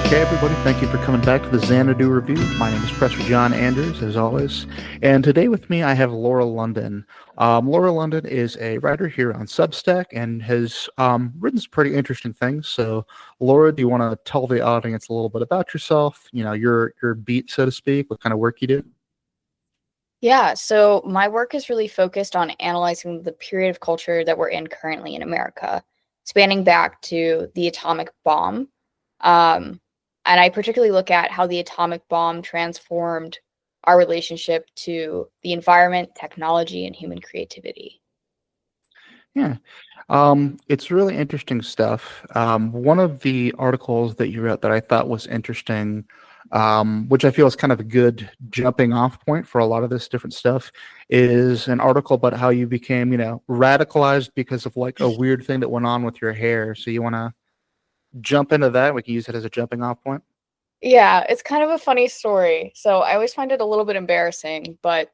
Okay, everybody, thank you for coming back to the Xanadu Review. My name is Professor John Anders, as always. And today with me, I have Laura London. Laura London is a writer here on Substack and has written some pretty interesting things. So, Laura, do you want to tell the audience a little bit about yourself, your beat, so to speak, what kind of work you do? Yeah, so my work is really focused on analyzing the period of culture that we're in currently in America, spanning back to the atomic bomb. Um, and I particularly look at how the atomic bomb transformed our relationship to the environment, technology, and human creativity. Yeah. It's really interesting stuff. One of the articles that you wrote that I thought was interesting, which I feel is kind of a good jumping off point for a lot of this different stuff, is an article about how you became, radicalized because of like a weird thing that went on with your hair. So you want to jump into that? We can use it as a jumping off point. Yeah, it's kind of a funny story. So I always find it a little bit embarrassing, but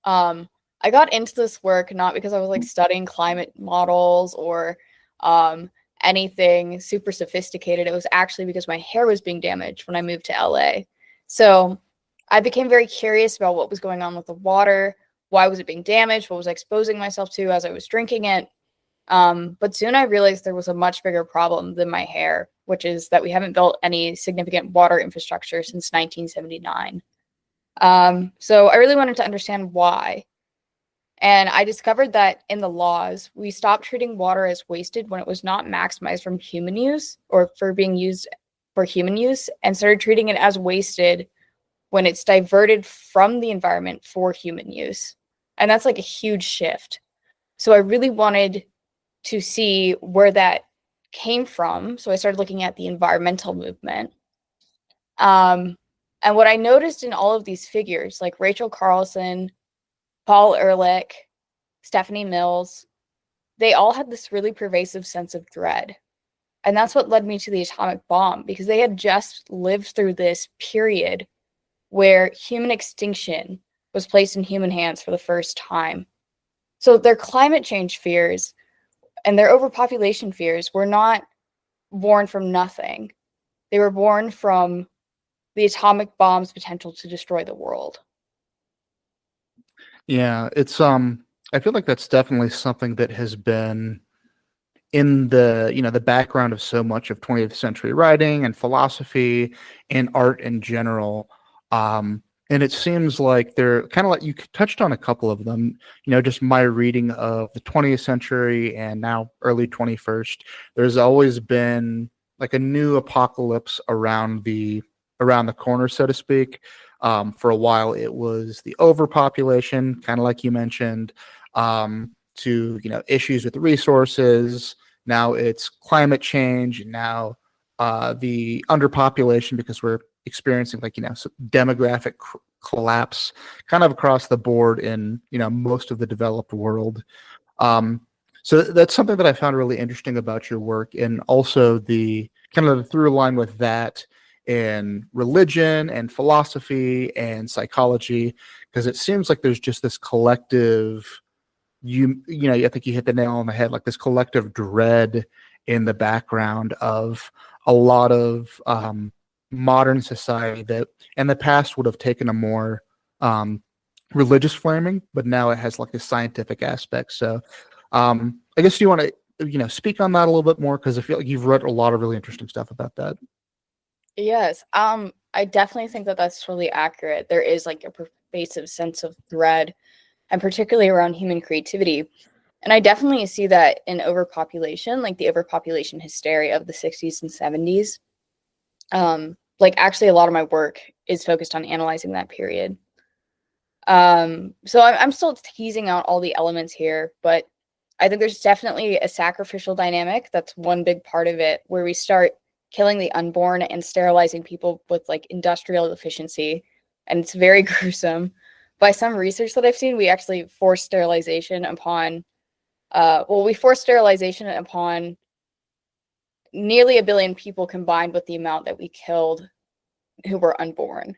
Um, I got into this work not because I was like studying climate models or um, anything super sophisticated. It was actually because my hair was being damaged when I moved to LA. So I became very curious about what was going on with the water. Why was it being damaged? What was I exposing myself to as I was drinking it? But soon I realized there was a much bigger problem than my hair, which is that we haven't built any significant water infrastructure since 1979. So I really wanted to understand why. And I discovered that in the laws, we stopped treating water as wasted when it was not maximized from human use or for being used for human use, and started treating it as wasted when it's diverted from the environment for human use. And that's like a huge shift. So I really wanted to see where that came from. So I started looking at the environmental movement. Um, and what I noticed in all of these figures, like Rachel Carlson, Paul Ehrlich, Stephanie Mills, they all had this really pervasive sense of dread. And that's what led me to the atomic bomb, because they had just lived through this period where human extinction was placed in human hands for the first time. So their climate change fears and their overpopulation fears were not born from nothing. They were born from the atomic bomb's potential to destroy the world. Yeah, it's I feel like that's definitely something that has been in the background of so much of 20th century writing and philosophy and art in general. And it seems like they're kind of like you touched on a couple of them, just my reading of the 20th century and now early 21st. There's always been like a new apocalypse around the corner, so to speak. For a while it was the overpopulation, kind of like you mentioned, to issues with resources. Now it's climate change. Now the underpopulation, because we're experiencing like demographic collapse kind of across the board in most of the developed world. Um, so that's something that I found really interesting about your work, and also the kind of the through line with that in religion and philosophy and psychology, because it seems like there's just this collective I think you hit the nail on the head, like this collective dread in the background of a lot of modern society that in the past would have taken a more religious framing, but now it has like a scientific aspect. So I guess you want to speak on that a little bit more, because I feel like you've read a lot of really interesting stuff about that. Yes, I definitely think that that's totally accurate. There is like a pervasive sense of dread, and particularly around human creativity. And I definitely see that in overpopulation, like the overpopulation hysteria of the 60s and 70s. Like actually a lot of my work is focused on analyzing that period. So I'm still teasing out all the elements here, but I think there's definitely a sacrificial dynamic. That's one big part of it, where we start killing the unborn and sterilizing people with like industrial efficiency. And it's very gruesome. By some research that I've seen, we actually force sterilization upon, we force sterilization upon nearly 1 billion people combined with the amount that we killed who were unborn,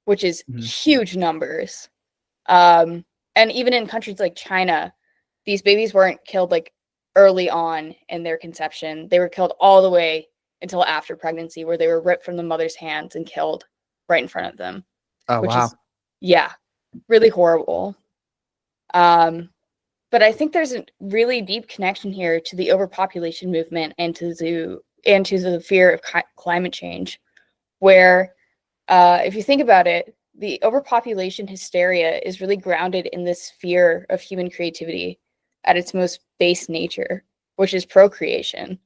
which is Mhm. huge numbers. And even in countries like China, these babies weren't killed like early on in their conception. They were killed all the way until after pregnancy, where they were ripped from the mother's hands and killed right in front of them, Oh, which wow. is, yeah, really horrible. But I think there's a really deep connection here to the overpopulation movement and to the fear of climate change, where if you think about it, the overpopulation hysteria is really grounded in this fear of human creativity at its most base nature, which is procreation.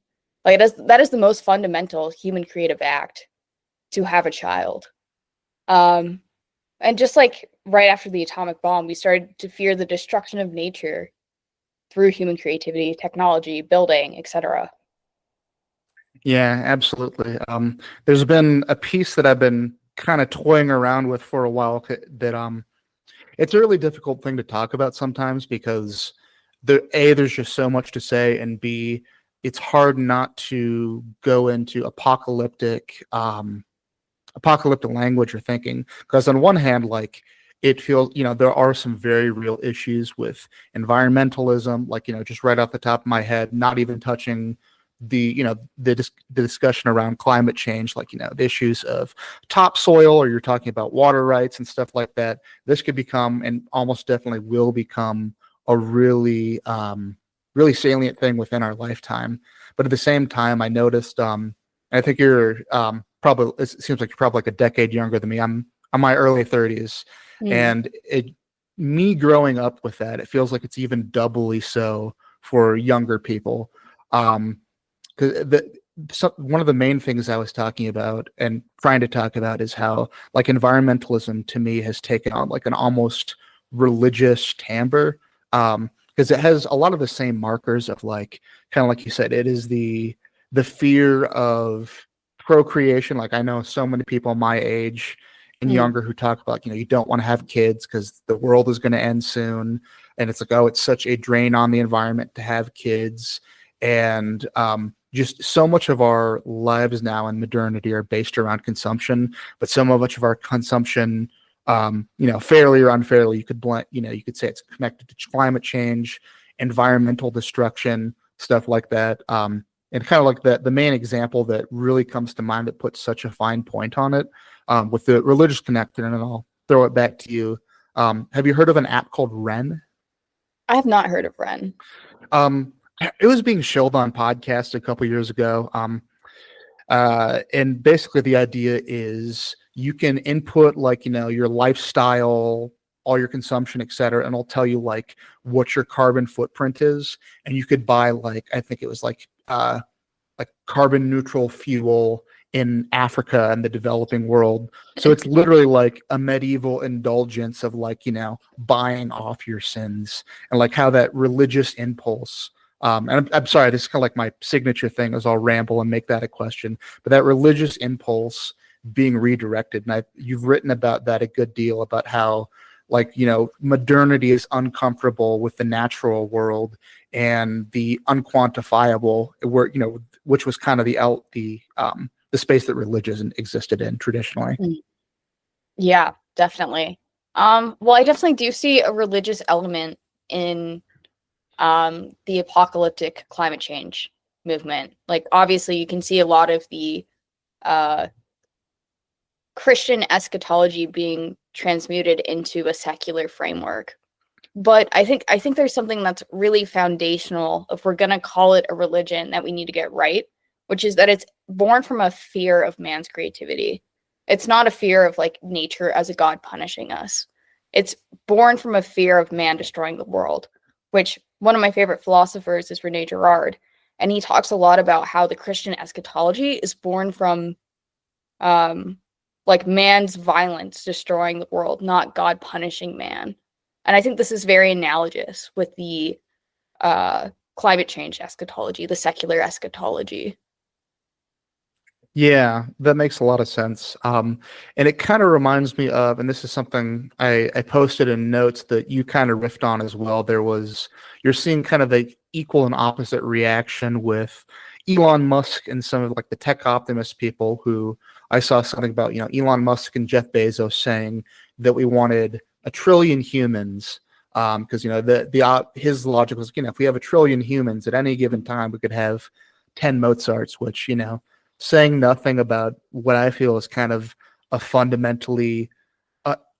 Like that is the most fundamental human creative act, to have a child. And just like right after the atomic bomb, we started to fear the destruction of nature through human creativity, technology, building, etc. Yeah, absolutely. There's been a piece that I've been kind of toying around with for a while that it's a really difficult thing to talk about sometimes because there's just so much to say, and B, it's hard not to go into apocalyptic language or thinking, because on one hand, like, it feels, there are some very real issues with environmentalism, like, just right off the top of my head, not even touching the discussion around climate change, like, the issues of topsoil, or you're talking about water rights and stuff like that. This could become, and almost definitely will become, a really salient thing within our lifetime. But at the same time, I noticed, I think you're probably, it seems like you're probably like a decade younger than me. I'm my early 30s, Mm. and me growing up with that, it feels like it's even doubly so for younger people. Because one of the main things I was talking about and trying to talk about is how, like, environmentalism to me has taken on like an almost religious timbre, because it has a lot of the same markers of, like, kind of like you said, it is the fear of procreation. Like, I know so many people my age and Mm. younger who talk about, you don't want to have kids because the world is going to end soon, and it's like, oh, it's such a drain on the environment to have kids. And just so much of our lives now in modernity are based around consumption, but so much of our consumption, fairly or unfairly, you could say it's connected to climate change, environmental destruction, stuff like that. And kind of like the main example that really comes to mind that puts such a fine point on it, with the religious connection, and then I'll throw it back to you. Have you heard of an app called Ren? I have not heard of Ren. Um, it was being showed on podcasts a couple years ago. And basically the idea is you can input, like, your lifestyle, all your consumption, et cetera, and it'll tell you, like, what your carbon footprint is. And you could buy, like, I think it was like carbon neutral fuel in Africa and the developing world. So it's literally like a medieval indulgence of, like, buying off your sins, and like how that religious impulse. And I'm sorry, this is kind of like my signature thing, is I'll ramble and make that a question, but that religious impulse being redirected. And you've written about that a good deal, about how, like, modernity is uncomfortable with the natural world and the unquantifiable, where, which was kind of the space that religion existed in traditionally. Mm. Yeah, definitely. Well, I definitely do see a religious element in the apocalyptic climate change movement. Like, obviously, you can see a lot of the uh, Christian eschatology being transmuted into a secular framework. But I think there's something that's really foundational, if we're gonna call it a religion, that we need to get right, which is that it's born from a fear of man's creativity. It's not a fear of, like, nature as a god punishing us. It's born from a fear of man destroying the world, which one of my favorite philosophers is Rene Girard, and he talks a lot about how the Christian eschatology is born from like man's violence destroying the world, not God punishing man. And I think this is very analogous with the climate change eschatology, the secular eschatology. Yeah, that makes a lot of sense. And it kind of reminds me of, and this is something I posted in notes that you kind of riffed on as well. You're seeing kind of the equal and opposite reaction with Elon Musk and some of, like, the tech optimist people, who I saw something about, Elon Musk and Jeff Bezos saying that we wanted a trillion humans. Because, his logic was, if we have a trillion humans at any given time, we could have 10 Mozarts, which, saying nothing about what I feel is kind of a fundamentally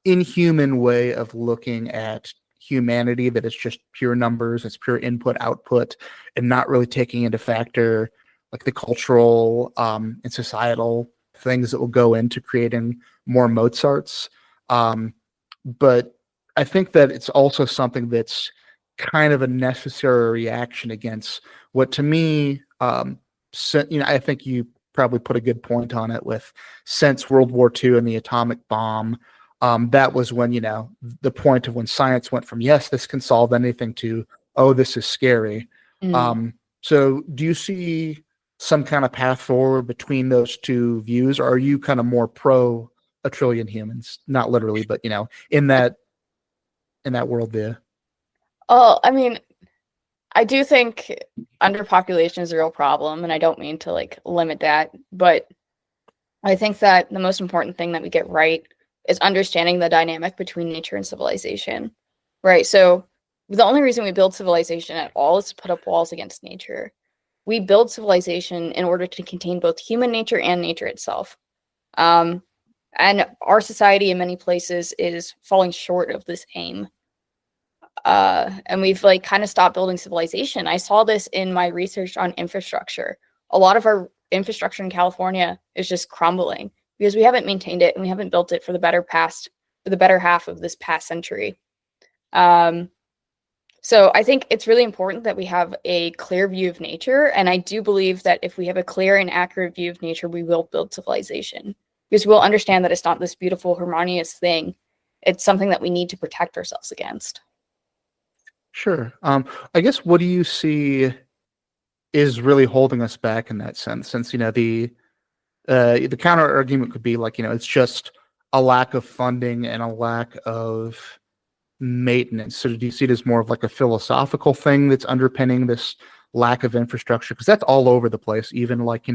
inhuman way of looking at humanity, that it's just pure numbers, it's pure input output, and not really taking into factor like the cultural and societal things that will go into creating more Mozarts. But I think that it's also something that's kind of a necessary reaction against what, to me, I think you probably put a good point on it with, since World War II and the atomic bomb. That was when, the point of when science went from, yes, this can solve anything, to, oh, this is scary. Mm. So do you see some kind of path forward between those two views, or are you kind of more pro a trillion humans? Not literally, but, in that worldview. Oh, I mean, I do think underpopulation is a real problem, and I don't mean to like limit that, but I think that the most important thing that we get right is understanding the dynamic between nature and civilization, right? So the only reason we build civilization at all is to put up walls against nature. We build civilization in order to contain both human nature and nature itself. And our society in many places is falling short of this aim. And we've like kind of stopped building civilization. I saw this in my research on infrastructure. A lot of our infrastructure in California is just crumbling because we haven't maintained it and we haven't built it for the better half of this past century. So I think it's really important that we have a clear view of nature. And I do believe that if we have a clear and accurate view of nature, we will build civilization, because we'll understand that it's not this beautiful, harmonious thing. It's something that we need to protect ourselves against. Sure. I guess, what do you see is really holding us back in that sense? Since, the counter argument could be like, it's just a lack of funding and a lack of maintenance. So do you see it as more of like a philosophical thing that's underpinning this lack of infrastructure? Because that's all over the place. Even like,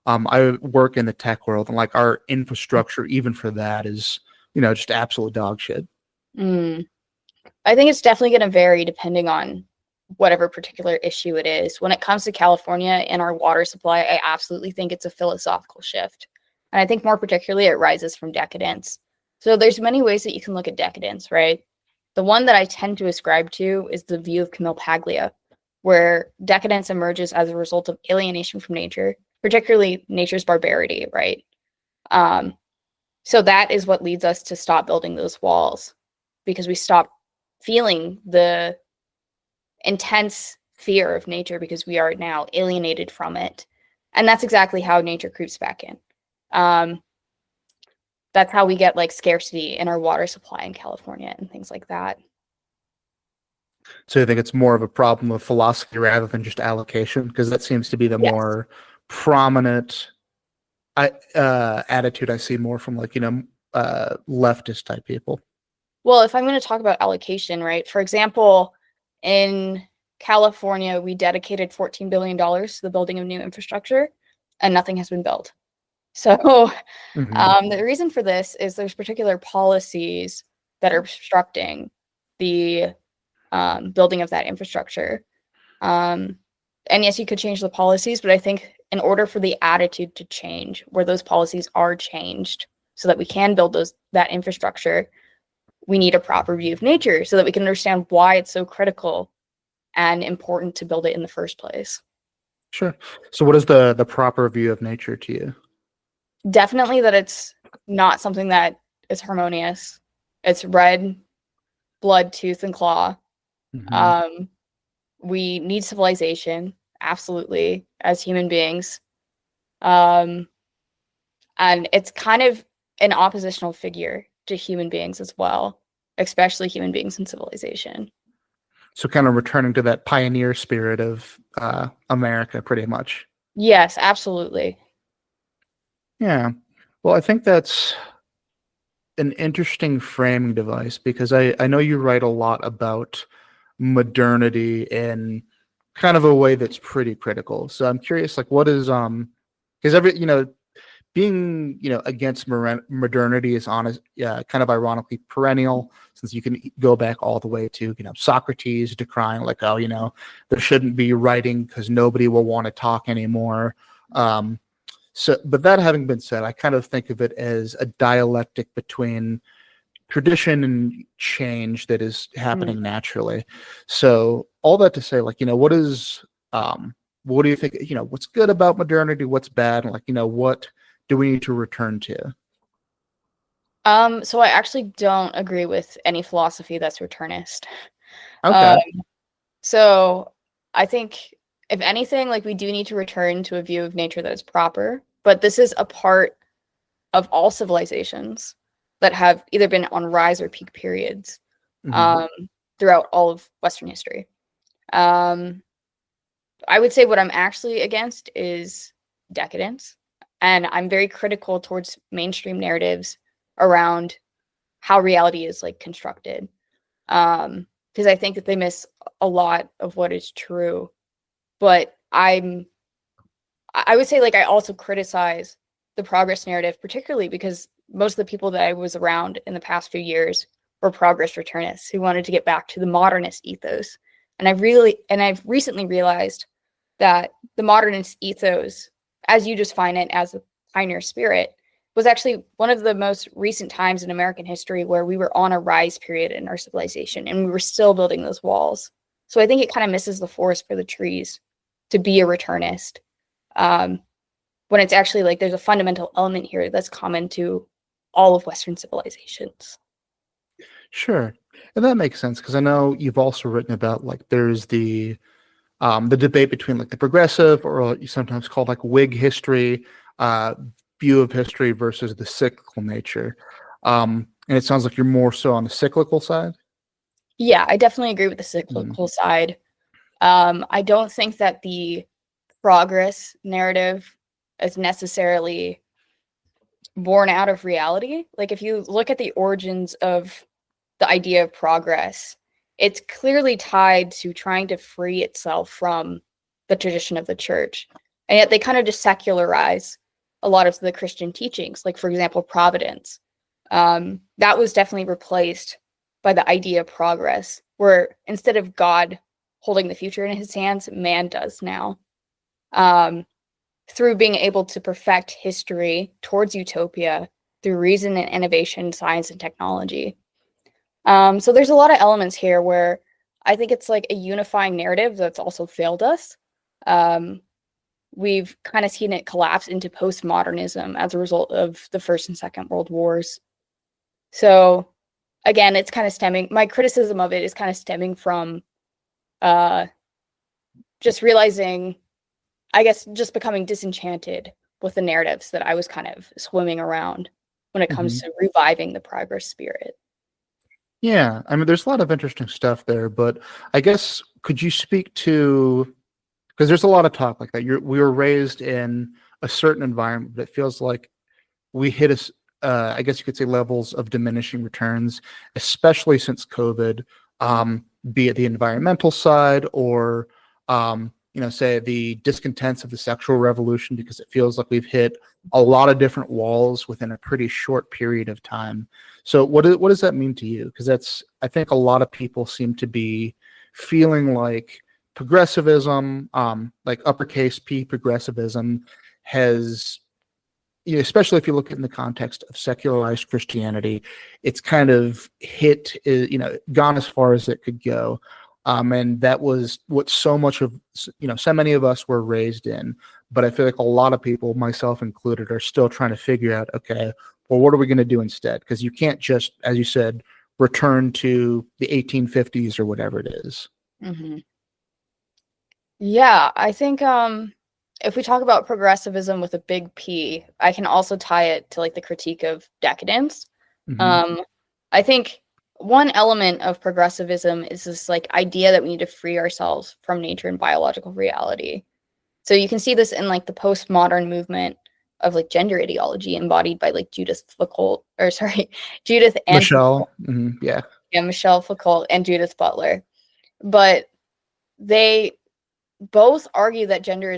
I work in the tech world, and like our infrastructure, even for that, is, just absolute dog shit. I think it's definitely going to vary depending on whatever particular issue it is. When it comes to California and our water supply, I absolutely think it's a philosophical shift. And I think more particularly it rises from decadence. So there's many ways that you can look at decadence, right? The one that I tend to ascribe to is the view of Camille Paglia, where decadence emerges as a result of alienation from nature, particularly nature's barbarity, right? So that is what leads us to stop building those walls, because we stop feeling the intense fear of nature because we are now alienated from it. And that's exactly how nature creeps back in. That's how we get like scarcity in our water supply in California and things like that. So I think it's more of a problem of philosophy rather than just allocation, because that seems to be the Yes. more prominent attitude I see more from like, leftist type people. Well, if I'm going to talk about allocation, right? For example, in California, we dedicated $14 billion to the building of new infrastructure, and nothing has been built. So the reason for this is there's particular policies that are obstructing the building of that infrastructure. And yes, you could change the policies, but I think in order for the attitude to change, where those policies are changed so that we can build that infrastructure, we need a proper view of nature so that we can understand why it's so critical and important to build it in the first place. Sure. So what is the proper view of nature to you? Definitely that it's not something that is harmonious. It's red, blood, tooth, and claw. We need civilization, absolutely, as human beings. And it's kind of an oppositional figure to human beings as well, especially human beings in civilization. So kind of returning to that pioneer spirit of America, pretty much. Yes, absolutely. Yeah. Well, I think that's an interesting framing device, because I know you write a lot about modernity in kind of a way that's pretty critical. So I'm curious, like, what is because being against modernity is honest, kind of ironically perennial, since you can go back all the way to Socrates decrying like, oh, there shouldn't be writing because nobody will want to talk anymore. So, but that having been said, I kind of think of it as a dialectic between tradition and change that is Mm. happening naturally. So, all that to say, like, what do you think, what's good about modernity, what's bad, and like, what do we need to return to? So I actually don't agree with any philosophy that's returnist. Um, Okay. so I think if anything, like we do need to return to a view of nature that is proper, but this is a part of all civilizations that have either been on rise or peak periods Hmm. um, throughout all of Western history. Um, I would say what I'm actually against is decadence, and I'm very critical towards mainstream narratives around how reality is like constructed. Because I think that they miss a lot of what is true. But I would say like I also criticize the progress narrative, particularly because most of the people that I was around in the past few years were progress returnists who wanted to get back to the modernist ethos. I've recently realized that the modernist ethos, as you just find it as a pioneer spirit, was actually one of the most recent times in American history where we were on a rise period in our civilization and we were still building those walls. So I think it kind of misses the forest for the trees to be a returnist, um, when it's actually like there's a fundamental element here that's common to all of Western civilizations. Sure. And that makes sense because I know you've also written about like there's the debate between like the progressive or what you sometimes call like Whig history uh, view of history versus the cyclical nature. And it sounds like you're more so on the cyclical side. Yeah, I definitely agree with the Mm. cyclical side. I don't think that the progress narrative is necessarily born out of reality. Like if you look at the origins of the idea of progress, it's clearly tied to trying to free itself from the tradition of the church. And yet they kind of just secularize a lot of the Christian teachings, like, for example, providence. That was definitely replaced by the idea of progress, where instead of God holding the future in his hands, man does now. Um, through being able to perfect history towards utopia through reason and innovation, science and technology. So there's a lot of elements here where I think it's like a unifying narrative that's also failed us. Um, we've kind of seen it collapse into postmodernism as a result of the First and Second World Wars. So again, it's kind of stemming. My criticism of it is kind of stemming from uh, just realizing, I guess, just becoming disenchanted with the narratives that I was kind of swimming around when it comes Hmm. to reviving the progress spirit. Yeah, I mean, there's a lot of interesting stuff there, but I guess could you speak to because there's a lot of talk like that. We were raised in a certain environment, but it feels like we hit I guess you could say levels of diminishing returns, especially since COVID, be it the environmental side or, say the discontents of the sexual revolution, because it feels like we've hit a lot of different walls within a pretty short period of time. So what does that mean to you? Because I think a lot of people seem to be feeling like progressivism, like uppercase P progressivism has, especially if you look at it in the context of secularized Christianity, it's kind of gone as far as it could go. And that was what so many of us were raised in. But I feel like a lot of people, myself included, are still trying to figure out, okay, well, what are we going to do instead? Because you can't just, as you said, return to the 1850s or whatever it is. Mm-hmm. Yeah, I think if we talk about progressivism with a big P, I can also tie it to like the critique of decadence. Hmm. Um, I think one element of progressivism is this like idea that we need to free ourselves from nature and biological reality. So you can see this in like the postmodern movement of like gender ideology embodied by like Judith Foucault, or sorry, Judith and Michelle, yeah. yeah, Michelle Foucault and Judith Butler. But they both argue that gender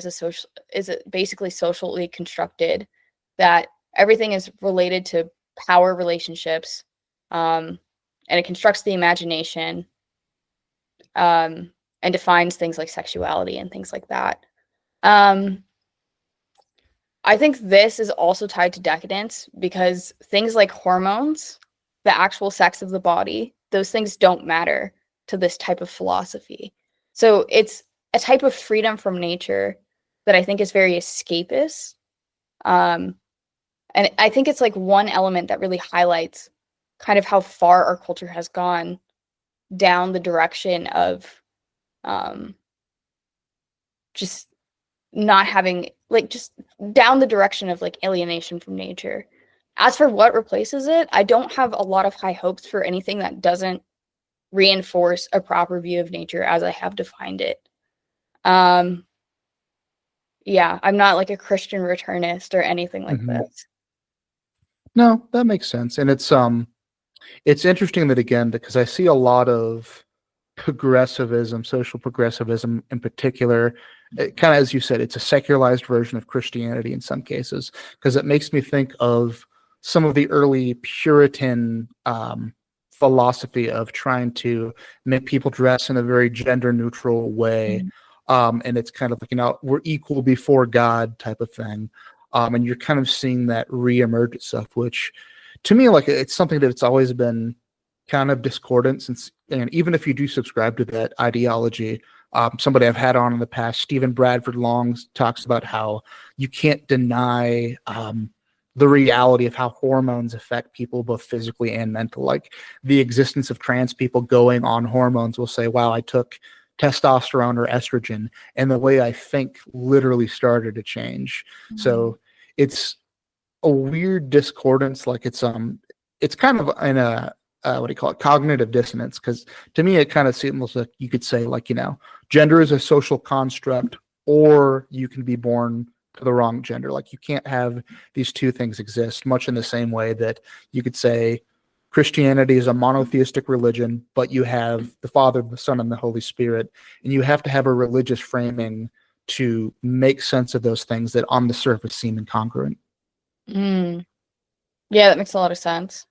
basically socially constructed, that everything is related to power relationships, um, and it constructs the imagination, um, and defines things like sexuality and things like that. Um, I think this is also tied to decadence because things like hormones, the actual sex of the body, those things don't matter to this type of philosophy. So it's a type of freedom from nature that I think is very escapist. Um, and I think it's like one element that really highlights kind of how far our culture has gone down the direction of um, just not having, like, just down the direction of like alienation from nature. As for what replaces it, I don't have a lot of high hopes for anything that doesn't reinforce a proper view of nature as I have defined it. Um, yeah, I'm not like a Christian returnist or anything like Mhm. this. No, that makes sense. And it's interesting that, again, because I see a lot of progressivism, social progressivism in particular, kind of as you said, it's a secularized version of Christianity in some cases, because it makes me think of some of the early Puritan philosophy of trying to make people dress in a very gender neutral way. Mhm. And it's kind of like, we're equal before God type of thing. And you're kind of seeing that reemerge itself, which to me, like, it's something that it's always been kind of discordant since, and even if you do subscribe to that ideology, somebody I've had on in the past, Stephen Bradford Long, talks about how you can't deny the reality of how hormones affect people both physically and mental. Like the existence of trans people going on hormones will say, wow, I took testosterone or estrogen and the way I think literally started to change. So it's a weird discordance. Like it's kind of in a what do you call it, cognitive dissonance, because to me it kind of seems like you could say, like, gender is a social construct, or you can be born to the wrong gender. Like you can't have these two things exist, much in the same way that you could say Christianity is a monotheistic religion, but you have the Father, the Son, and the Holy Spirit, and you have to have a religious framing to make sense of those things that on the surface seem incongruent. Mm. Yeah, that makes a lot of sense.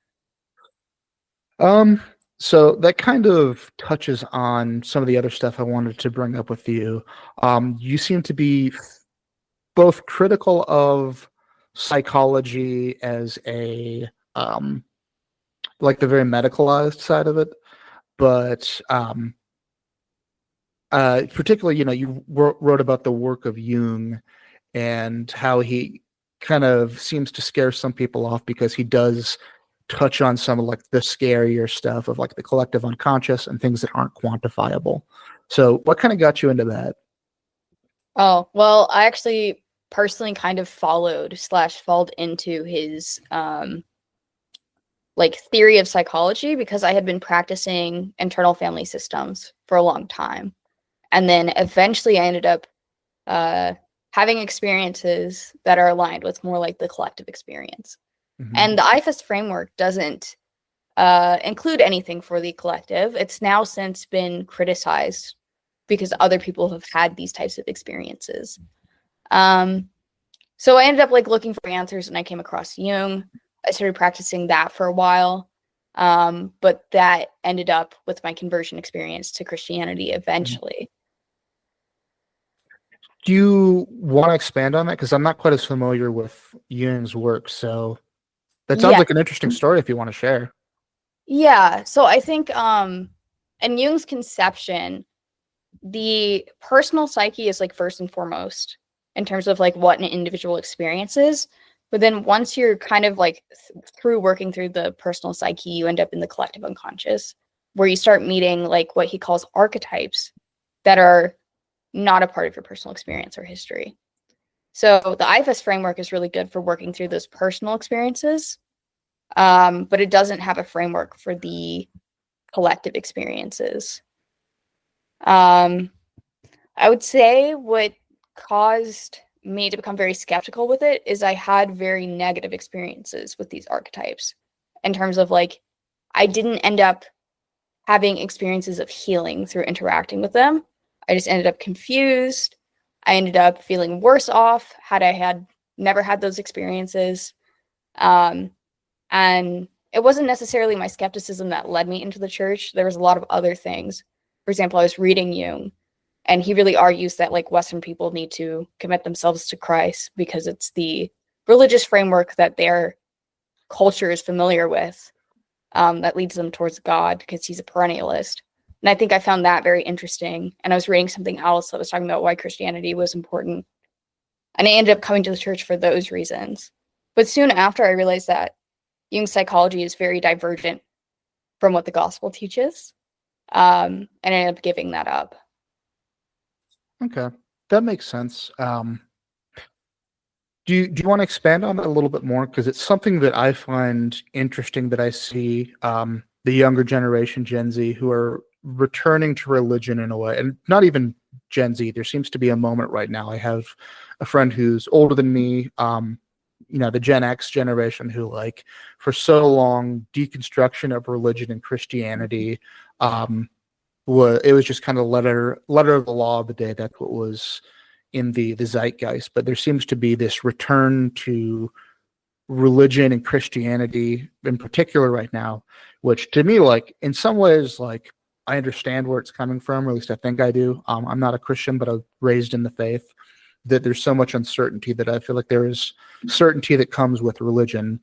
Um, so that kind of touches on some of the other stuff I wanted to bring up with you. You seem to be both critical of psychology as a like the very medicalized side of it, but particularly, you wrote about the work of Jung and how he kind of seems to scare some people off because he does touch on some of like the scarier stuff of like the collective unconscious and things that aren't quantifiable. So what kind of got you into that? Oh, well, I actually personally kind of followed slash falled into his like theory of psychology because I had been practicing internal family systems for a long time. And then eventually I ended up uh, having experiences that are aligned with more like the collective experience. Mm-hmm. And the IFAS framework doesn't include anything for the collective. It's now since been criticized because other people have had these types of experiences. Um, so I ended up like looking for answers and I came across Jung. I started practicing that for a while. But that ended up with my conversion experience to Christianity eventually. Do you want to expand on that? Because I'm not quite as familiar with Jung's work. So that sounds Yeah. like an interesting story if you want to share. Yeah. So I think in Jung's conception, the personal psyche is like first and foremost in terms of like what an individual experiences. But then once you're kind of like through working through the personal psyche, you end up in the collective unconscious, where you start meeting like what he calls archetypes that are not a part of your personal experience or history. So the IFAS framework is really good for working through those personal experiences, but it doesn't have a framework for the collective experiences. Um, I would say what caused me to become very skeptical with it is I had very negative experiences with these archetypes in terms of like, I didn't end up having experiences of healing through interacting with them. I just ended up confused. I ended up feeling worse off had I had never had those experiences. Um, and it wasn't necessarily my skepticism that led me into the church. There was a lot of other things. For example, I was reading Jung And he really argues that like Western people need to commit themselves to Christ because it's the religious framework that their culture is familiar with, that leads them towards God, because he's a perennialist. And I think I found that very interesting. And I was reading something else that was talking about why Christianity was important. And I ended up coming to the church for those reasons. But soon after, I realized that Jung's psychology is very divergent from what the gospel teaches. And I ended up giving that up. Okay, that makes sense. Do you want to expand on that a little bit more? Because it's something that I find interesting, that I see the younger generation, Gen Z, who are returning to religion in a way, and not even Gen Z. There seems to be a moment right now. I have a friend who's older than me, the Gen X generation, who, like, for so long, deconstruction of religion and Christianity, it was just kind of letter of the law of the day. That's what was in the zeitgeist. But there seems to be this return to religion and Christianity in particular right now, which to me, like, in some ways, like, I understand where it's coming from, or at least I think I do. I'm not a Christian, but I was raised in the faith. That there's so much uncertainty that I feel like there is certainty that comes with religion.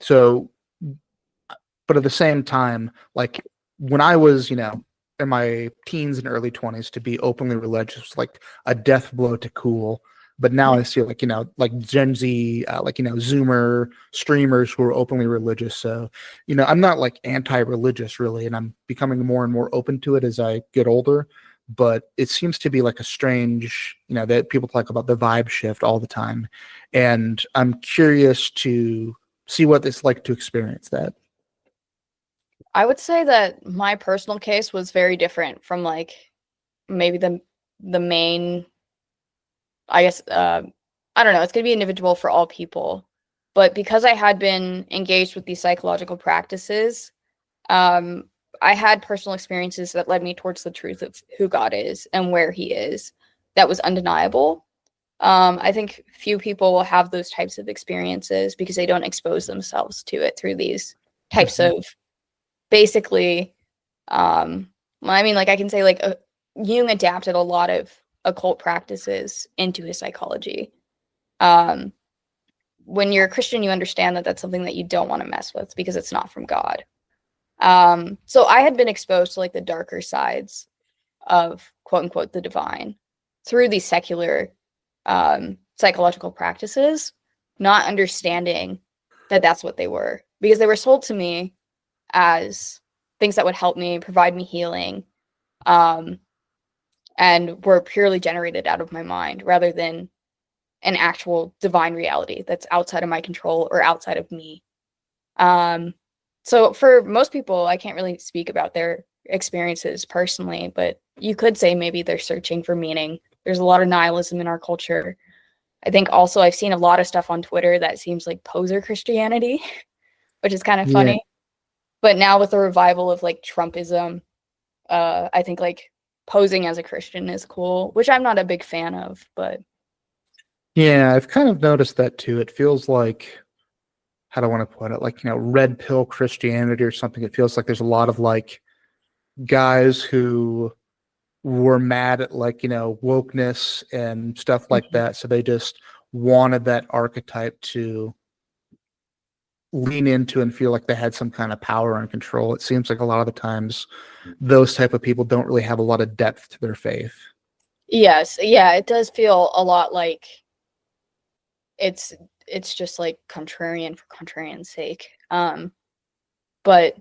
So, but at the same time, like, when I was, in my teens and early 20s, to be openly religious was like a death blow to cool. But now I see, like, like Gen Z, Zoomer streamers who are openly religious. So, I'm not like anti-religious really, and I'm becoming more and more open to it as I get older. But it seems to be like a strange, that people talk about the vibe shift all the time. And I'm curious to see what it's like to experience that. I would say that my personal case was very different from like maybe the main, I guess, I don't know, it's going to be individual for all people. But because I had been engaged with these psychological practices, I had personal experiences that led me towards the truth of who God is and where he is. That was undeniable. I think few people will have those types of experiences because they don't expose themselves to it through these types of basically, I mean, like, I can say, like, Jung adapted a lot of occult practices into his psychology. When you're a Christian, you understand that that's something that you don't want to mess with because it's not from God. So I had been exposed to like the darker sides of quote unquote the divine through these secular psychological practices, not understanding that that's what they were, because they were sold to me as things that would help me, provide me healing, and were purely generated out of my mind rather than an actual divine reality that's outside of my control or outside of me. So for most people, I can't really speak about their experiences personally, but you could say maybe they're searching for meaning. There's a lot of nihilism in our culture. I think also I've seen a lot of stuff on Twitter that seems like poser Christianity, which is kind of Yeah. funny. But now with the revival of like Trumpism, I think like posing as a Christian is cool, which I'm not a big fan of, but Yeah, I've kind of noticed that too. It feels like, how do I want to put it? Like, red pill Christianity or something. It feels like there's a lot of like guys who were mad at, like, wokeness and stuff like that. So they just wanted that archetype to lean into and feel like they had some kind of power and control. It seems like a lot of the times those type of people don't really have a lot of depth to their faith. yes, yeah, it does feel a lot like it's just like contrarian for contrarian's sake. But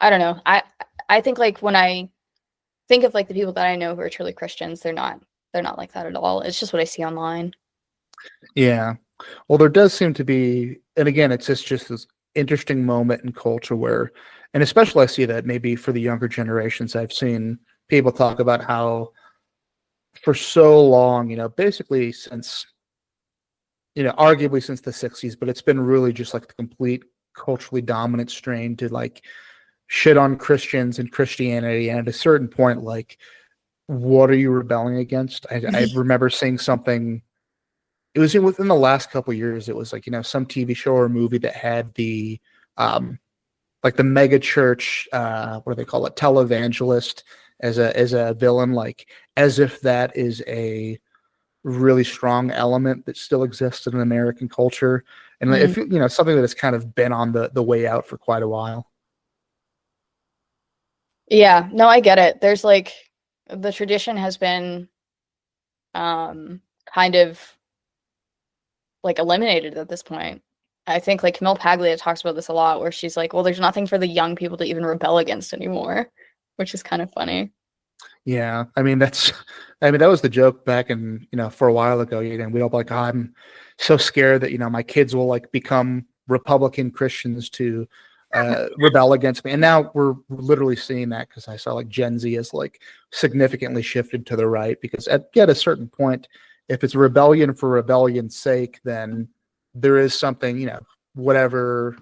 I don't know. I think like when I think of like the people that I know who are truly Christians, they're not like that at all. It's just what I see online. Yeah. Well, there does seem to be, and again, it's just this interesting moment in culture where, and especially I see that maybe for the younger generations, I've seen people talk about how for so long, basically since, arguably since the 60s, but it's been really just like the complete culturally dominant strain to like shit on Christians and Christianity. And at a certain point, like, what are you rebelling against? I remember seeing something. It was within the last couple of years. It was like, some TV show or movie that had like the mega church, what do they call it? Televangelist as a villain, like as if that is a really strong element that still exists in American culture, and Mm. if something that has kind of been on the way out for quite a while. Yeah, no, I get it. There's like the tradition has been kind of like eliminated at this point. I think like Camille Paglia talks about this a lot, where she's like, well, there's nothing for the young people to even rebel against anymore, which is kind of funny. Yeah, I mean that was the joke back in for a while ago. We'd all be like, oh, I'm so scared that my kids will like become Republican Christians to rebel against me. And now we're literally seeing that, because I saw like Gen Z has like significantly shifted to the right, because at a certain point, if it's rebellion for rebellion's sake, then there is something, whatever.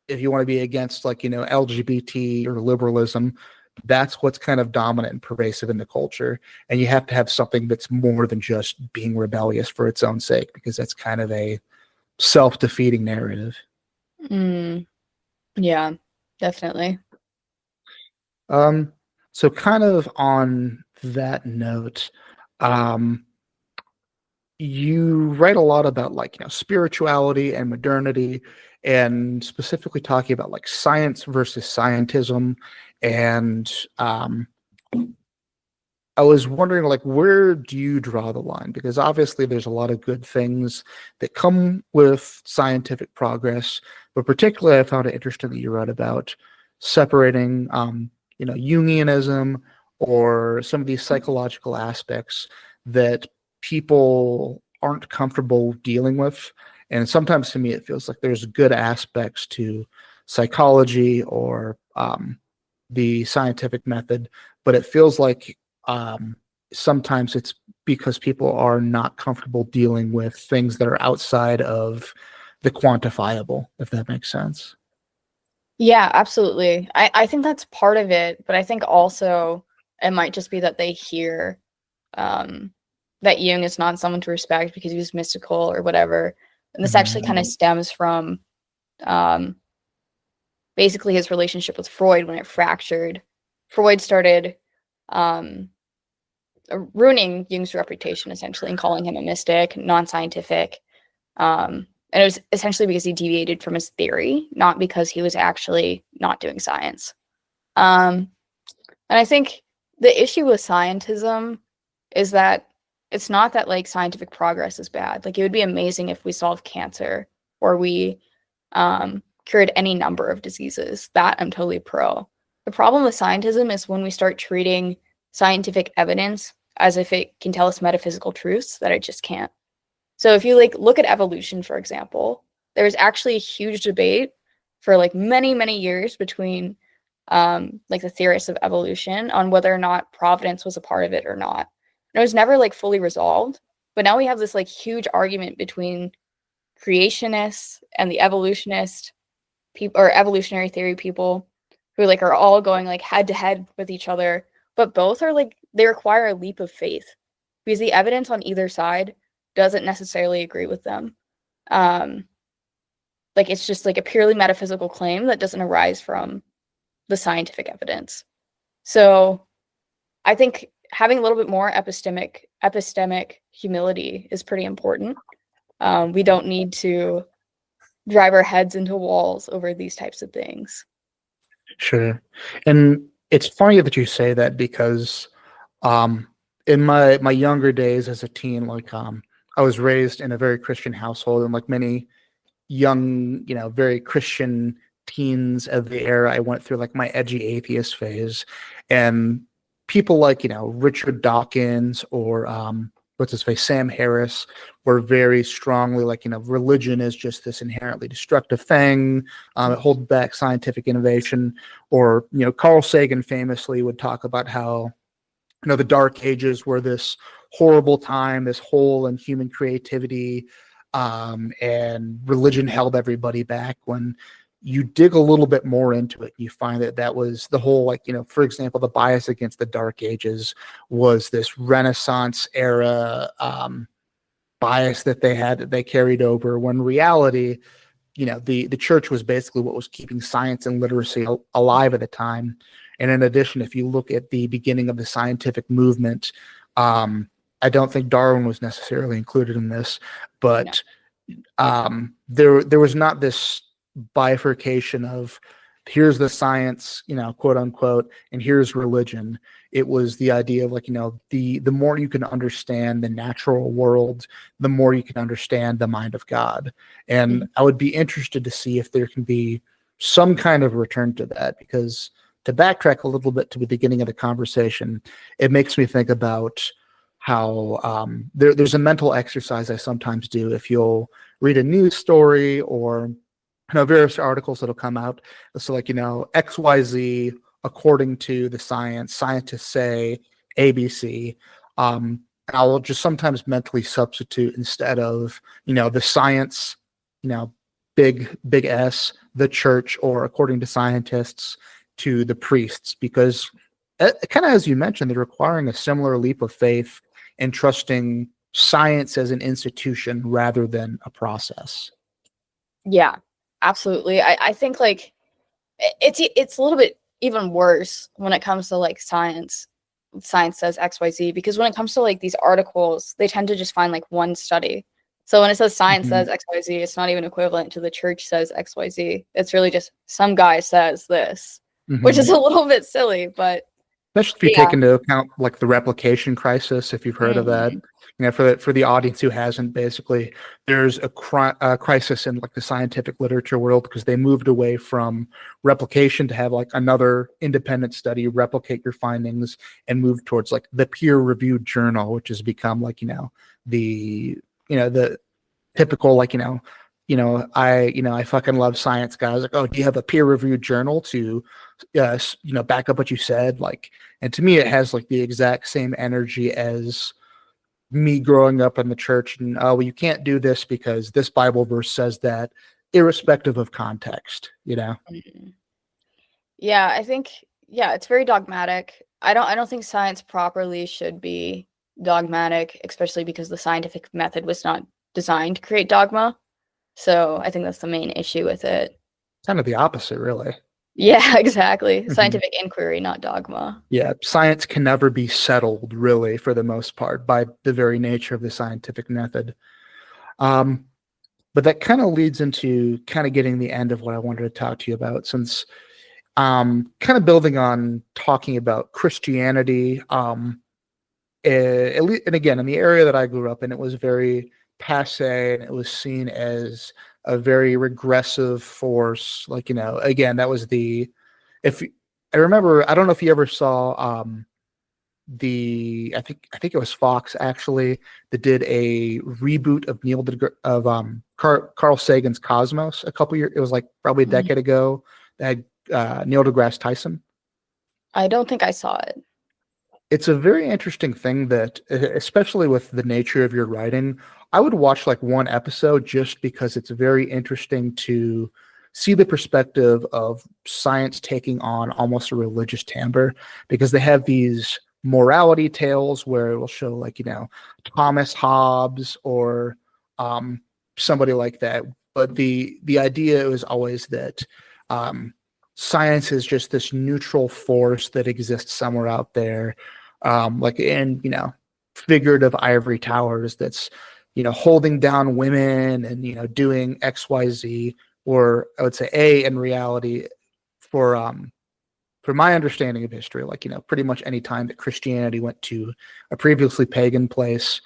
If you want to be against like LGBT or liberalism, that's what's kind of dominant and pervasive in the culture, and you have to have something that's more than just being rebellious for its own sake, because that's kind of a self-defeating narrative. Mm, yeah, definitely. So kind of on that note, um, you write a lot about like spirituality and modernity, and specifically talking about like science versus scientism. And I was wondering, like, where do you draw the line? Because obviously there's a lot of good things that come with scientific progress, but particularly I found it interesting that you wrote about separating, Jungianism or some of these psychological aspects that people aren't comfortable dealing with. And sometimes to me, it feels like there's good aspects to psychology or the scientific method, but it feels like um, sometimes it's because people are not comfortable dealing with things that are outside of the quantifiable, if that makes sense. Yeah, absolutely. I think that's part of it, but I think also it might just be that they hear um, that Jung is not someone to respect because he was mystical or whatever. And this actually kind of stems from um, basically his relationship with Freud when it fractured. Freud started um, ruining Jung's reputation essentially and calling him a mystic, non-scientific. And it was essentially because he deviated from his theory, not because he was actually not doing science. And I think the issue with scientism is that it's not that like scientific progress is bad. Like it would be amazing if we solved cancer or we cured any number of diseases. That I'm totally pro. The problem with scientism is when we start treating scientific evidence as if it can tell us metaphysical truths that it just can't. So if you like look at evolution, for example, there's actually a huge debate for like many, many years between like the theorists of evolution on whether or not providence was a part of it or not. And it was never like fully resolved. But now we have this like huge argument between creationists and the evolutionist people or evolutionary theory people who like are all going like head to head with each other. But both are like they require a leap of faith because the evidence on either side doesn't necessarily agree with them. Um, like it's just like a purely metaphysical claim that doesn't arise from the scientific evidence. So I think having a little bit more epistemic humility is pretty important. We don't need to drive our heads into walls over these types of things. Sure. And it's funny that you say that, because um, in my younger days as a teen, like I was raised in a very Christian household, and like many young, very Christian teens of the era, I went through like my edgy atheist phase, and people like, Richard Dawkins or what's his face, Sam Harris, were very strongly like, religion is just this inherently destructive thing. It holds back scientific innovation. Or, Carl Sagan famously would talk about how, the Dark Ages were this horrible time, this hole in human creativity, and religion held everybody back. When you dig a little bit more into it, you find that that was the whole, like, for example, the bias against the Dark Ages was this Renaissance era bias that they had, that they carried over, when reality, the church was basically what was keeping science and literacy alive at the time. And in addition, if you look at the beginning of the scientific movement, I don't think Darwin was necessarily included in this, No. but there was not this bifurcation of here's the science, quote unquote, and here's religion. It was the idea of like, the more you can understand the natural world, the more you can understand the mind of God. And I would be interested to see if there can be some kind of return to that, because to backtrack a little bit to the beginning of the conversation, it makes me think about how there's a mental exercise I sometimes do. If you'll read a news story or various articles that'll come out, so like XYZ according to the science, scientists say ABC. I'll just sometimes mentally substitute, instead of the science, big S, the church, or according to scientists, to the priests, because kind of as you mentioned, they're requiring a similar leap of faith and trusting science as an institution rather than a process. Yeah, absolutely. I think like it's a little bit even worse when it comes to like science. Science says XYZ, because when it comes to like these articles, they tend to just find like one study. So when it says science says XYZ, it's not even equivalent to the church says XYZ. It's really just some guy says this, which is a little bit silly, but especially if you take into account like the replication crisis, if you've heard of that. For the audience who hasn't, basically there's a crisis in like the scientific literature world, because they moved away from replication to have like another independent study replicate your findings, and move towards like the peer-reviewed journal, which has become like the typical like I fucking love science, guys. Like, oh, do you have a peer-reviewed journal to back up what you said? Like, and to me it has like the exact same energy as me growing up in the church, and well, you can't do this because this Bible verse says that, irrespective of context. Yeah, I think it's very dogmatic. I don't think science properly should be dogmatic, especially because the scientific method was not designed to create dogma. So I think that's the main issue with it. Kind of the opposite, really. Yeah, exactly. Scientific inquiry, not dogma. Yeah, science can never be settled, really, for the most part, by the very nature of the scientific method. But that kind of leads into kind of getting the end of what I wanted to talk to you about, since kind of building on talking about Christianity. And again, in the area that I grew up in, it was very passe, and it was seen as a very regressive force. Like, again, that was if I remember, I don't know if you ever saw I think it was Fox actually that did a reboot of Carl Sagan's Cosmos a couple years. It was like probably a decade ago. That had Neil deGrasse Tyson. I don't think I saw it. It's a very interesting thing that, especially with the nature of your writing, I would watch like one episode just because it's very interesting to see the perspective of science taking on almost a religious timbre, because they have these morality tales where it will show like, Thomas Hobbes or somebody like that. But the idea was always that science is just this neutral force that exists somewhere out there, like in figurative ivory towers, that's holding down women and doing XYZ. Or I would say in reality, for my understanding of history, like pretty much any time that Christianity went to a previously pagan place,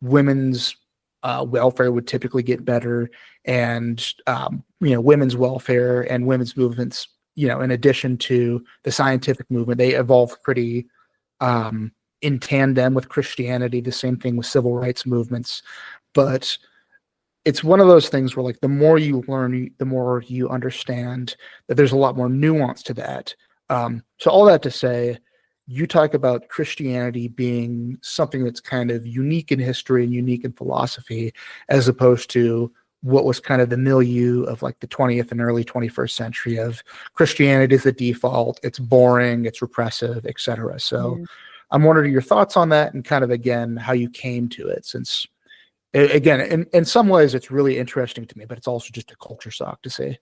women's welfare would typically get better, and women's welfare and women's movements, in addition to the scientific movement, they evolved pretty in tandem with Christianity. The same thing with civil rights movements. But it's one of those things where like the more you learn, the more you understand that there's a lot more nuance to that. So all that to say, you talk about Christianity being something that's kind of unique in history and unique in philosophy, as opposed to what was kind of the milieu of like the 20th and early 21st century of Christianity is the default, it's boring, it's repressive, etc. So I'm wondering your thoughts on that, and kind of, again, how you came to it, since again, in some ways it's really interesting to me, but it's also just a culture shock to see.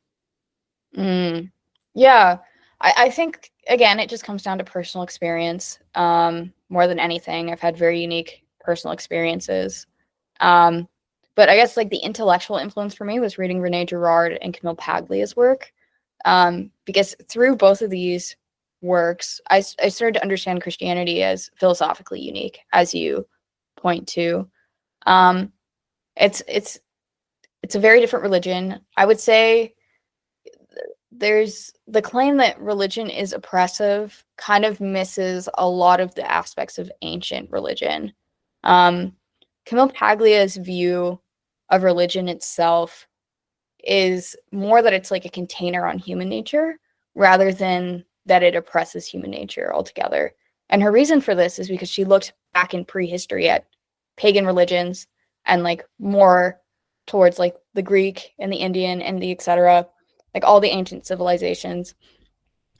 Yeah, I think again, it just comes down to personal experience. More than anything, I've had very unique personal experiences. But I guess like the intellectual influence for me was reading Rene Girard and Camille Paglia's work. Because through both of these works, I started to understand Christianity as philosophically unique, as you point to. It's a very different religion. I would say there's the claim that religion is oppressive kind of misses a lot of the aspects of ancient religion. Camille Paglia's view of religion itself is more that it's like a container on human nature rather than that it oppresses human nature altogether. And her reason for this is because she looked back in prehistory at pagan religions and like more towards like the Greek and the Indian and the etc., like all the ancient civilizations.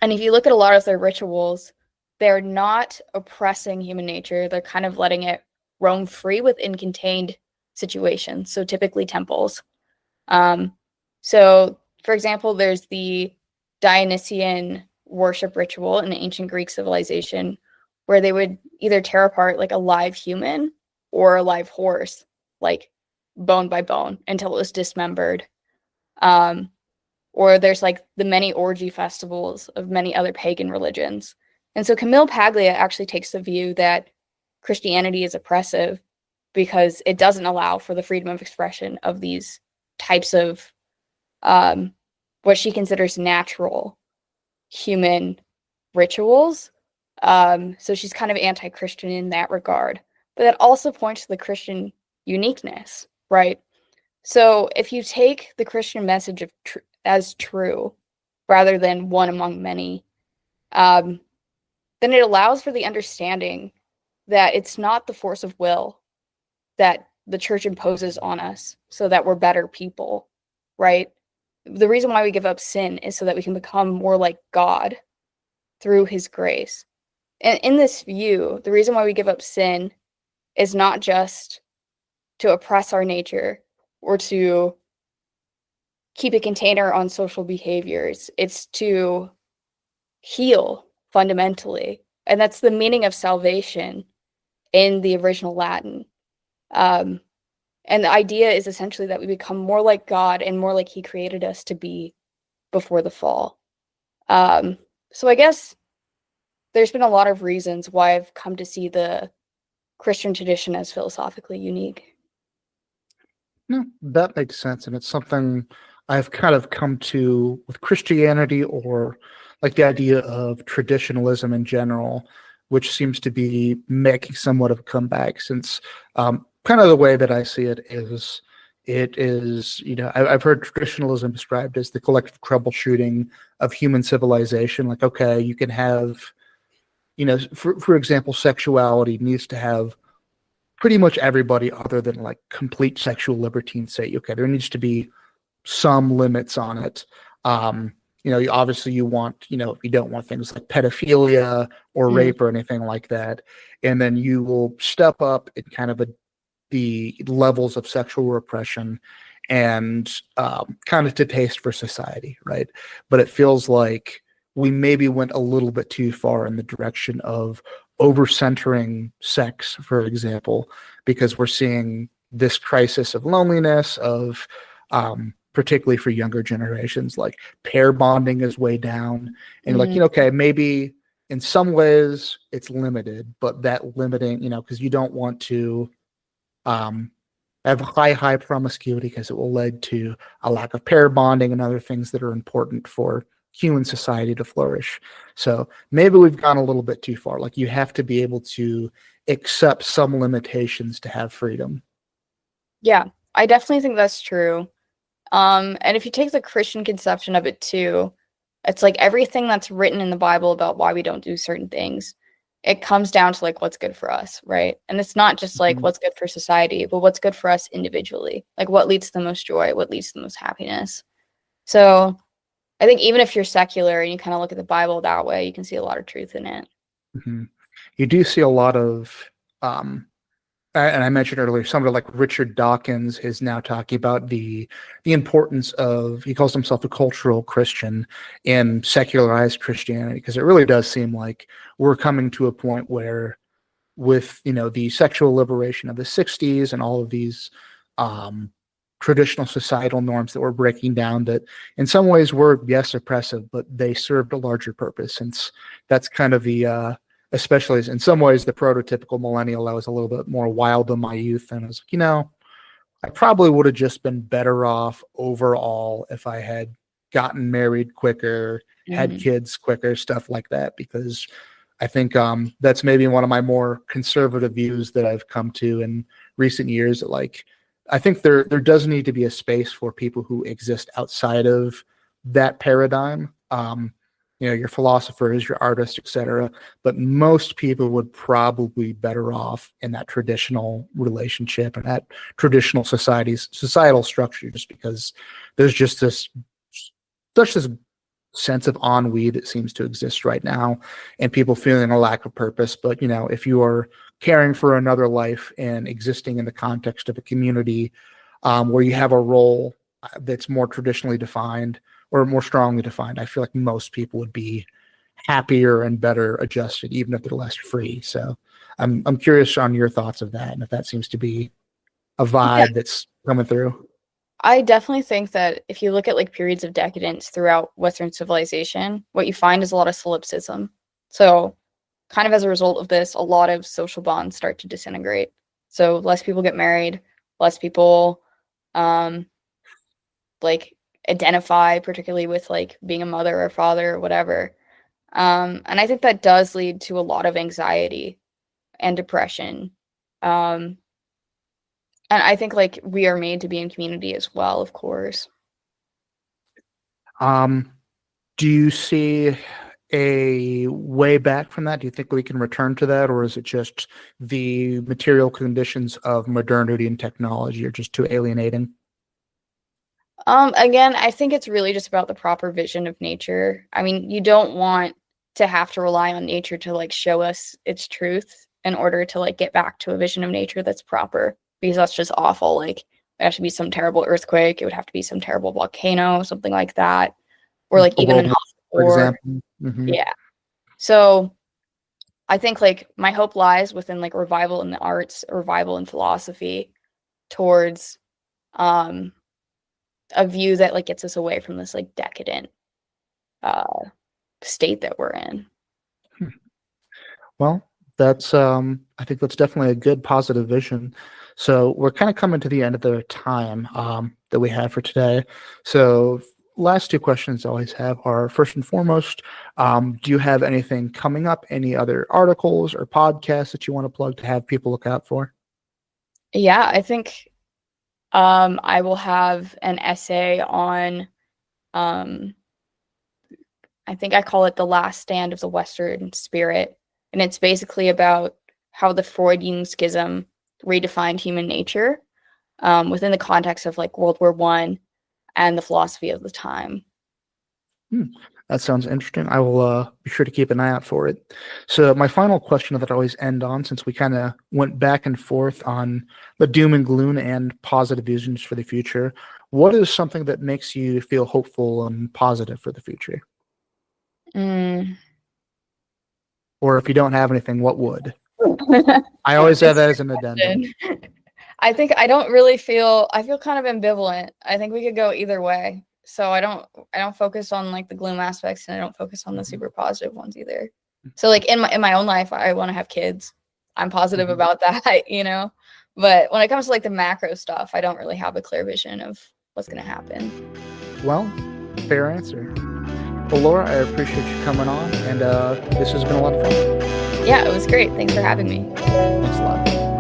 And if you look at a lot of their rituals, they're not oppressing human nature. They're kind of letting it roam free within contained situations. So typically temples. So for example, there's the Dionysian worship ritual in ancient Greek civilization where they would either tear apart like a live human or a live horse, like bone by bone until it was dismembered. Or there's like the many orgy festivals of many other pagan religions. And so Camille Paglia actually takes the view that Christianity is oppressive because it doesn't allow for the freedom of expression of these types of what she considers natural human rituals. So she's kind of anti-Christian in that regard. But that also points to the Christian uniqueness, right? So if you take the Christian message of as true rather than one among many, then it allows for the understanding that it's not the force of will that the church imposes on us so that we're better people, right? The reason why we give up sin is so that we can become more like God through his grace. And in this view, the reason why we give up sin is not just to oppress our nature or to keep a container on social behaviors. It's to heal fundamentally. And that's the meaning of salvation in the original Latin. And the idea is essentially that we become more like God and more like he created us to be before the fall. So I guess there's been a lot of reasons why I've come to see the Christian tradition as philosophically unique. No, that makes sense. And it's something I've kind of come to with Christianity, or like the idea of traditionalism in general, which seems to be making somewhat of a comeback since kind of the way that I see it is, I've heard traditionalism described as the collective troubleshooting of human civilization. Like, okay, you can have, for example, sexuality needs to have pretty much everybody other than like complete sexual libertines say, okay, there needs to be some limits on it. Obviously you want, you don't want things like pedophilia or rape or anything like that. And then you will step up in kind of the levels of sexual repression and kind of to taste for society, right? But it feels like we maybe went a little bit too far in the direction of over-centering sex, for example, because we're seeing this crisis of loneliness, of particularly for younger generations, like pair bonding is way down. And okay, maybe in some ways it's limited, but that limiting, because you don't want to have high promiscuity because it will lead to a lack of pair bonding and other things that are important for human society to flourish. So maybe we've gone a little bit too far. Like you have to be able to accept some limitations to have freedom. Yeah, I definitely think that's true. And if you take the Christian conception of it too, it's like everything that's written in the Bible about why we don't do certain things, it comes down to like what's good for us, right? And it's not just like what's good for society, but what's good for us individually. Like what leads to the most joy, what leads to the most happiness. So I think even if you're secular and you kind of look at the Bible that way, you can see a lot of truth in it. You do see a lot of And I mentioned earlier, somebody like Richard Dawkins is now talking about the importance of, he calls himself a cultural Christian in secularized Christianity, because it really does seem like we're coming to a point where, with the sexual liberation of the 60s and all of these um, traditional societal norms that we're breaking down, that in some ways were, yes, oppressive, but they served a larger purpose. Since that's kind of the especially in some ways the prototypical millennial. I was a little bit more wild in my youth, and I was like, I probably would have just been better off overall if I had gotten married quicker, had Mhm. kids quicker, stuff like that, because I think that's maybe one of my more conservative views that I've come to in recent years. That, like, I think there does need to be a space for people who exist outside of that paradigm. Your philosophers, your artists, etc. But most people would probably be better off in that traditional relationship and that traditional societal structure, just because there's just such this sense of ennui that seems to exist right now, and people feeling a lack of purpose. But if you are caring for another life and existing in the context of a community where you have a role that's more traditionally defined or more strongly defined, I feel like most people would be happier and better adjusted, even if they're less free. So I'm curious on your thoughts of that, and if that seems to be a Yeah, vibe that's coming through. I definitely think that if you look at like periods of decadence throughout Western civilization, what you find is a lot of solipsism. So, kind of as a result of this, a lot of social bonds start to disintegrate. So, less people get married, less people um, like identify, particularly with like being a mother or father or whatever. And I think that does lead to a lot of anxiety and depression. Um, and I think like we are made to be in community as well, of course. Um, do you see a way back from that? Do you think we can return to that, or is it just the material conditions of modernity and technology are just too alienating? Again, I think it's really just about the proper vision of nature. I mean, you don't want to have to rely on nature to like show us its truth in order to like get back to a vision of nature that's proper, because that's just awful. Like, it has to be some terrible earthquake, it would have to be some terrible volcano, something like that, or like A even world an war, awful for war. example. Hmm. Yeah. So I think like my hope lies within like revival in the arts, revival in philosophy towards um a view that like gets us away from this like decadent uh state that we're in. Well, that's I think that's definitely a good positive vision. So we're kind of coming to the end of the time that we have for today. So last two questions I always have are, first and foremost, do you have anything coming up? Any other articles or podcasts that you want to plug to have people look out for? Yeah, I think I will have an essay on um I think I call it the last stand of the Western spirit, and it's basically about how the Freudian schism redefined human nature within the context of like World War I and the philosophy of the time. Hmm, that sounds interesting. I will be sure to keep an eye out for it. So, my final question that I always end on, since we kind of went back and forth on the doom and gloom and positive visions for the future, what is something that makes you feel hopeful and positive for the future? Mm. Or if you don't have anything, what would? I always have It's that a as an addendum. good question. I think I don't really feel I feel kind of ambivalent. I think we could go either way. So I don't focus on like the gloom aspects, and I don't focus on the Mhm. super positive ones either. So like in my own life, I want to have kids. I'm positive Mhm. about that. But when it comes to like the macro stuff, I don't really have a clear vision of what's going to happen. Well, fair answer. Well, Laura, I appreciate you coming on, and this has been a lot of fun. Yeah, it was great. Thanks for having me. Thanks a lot.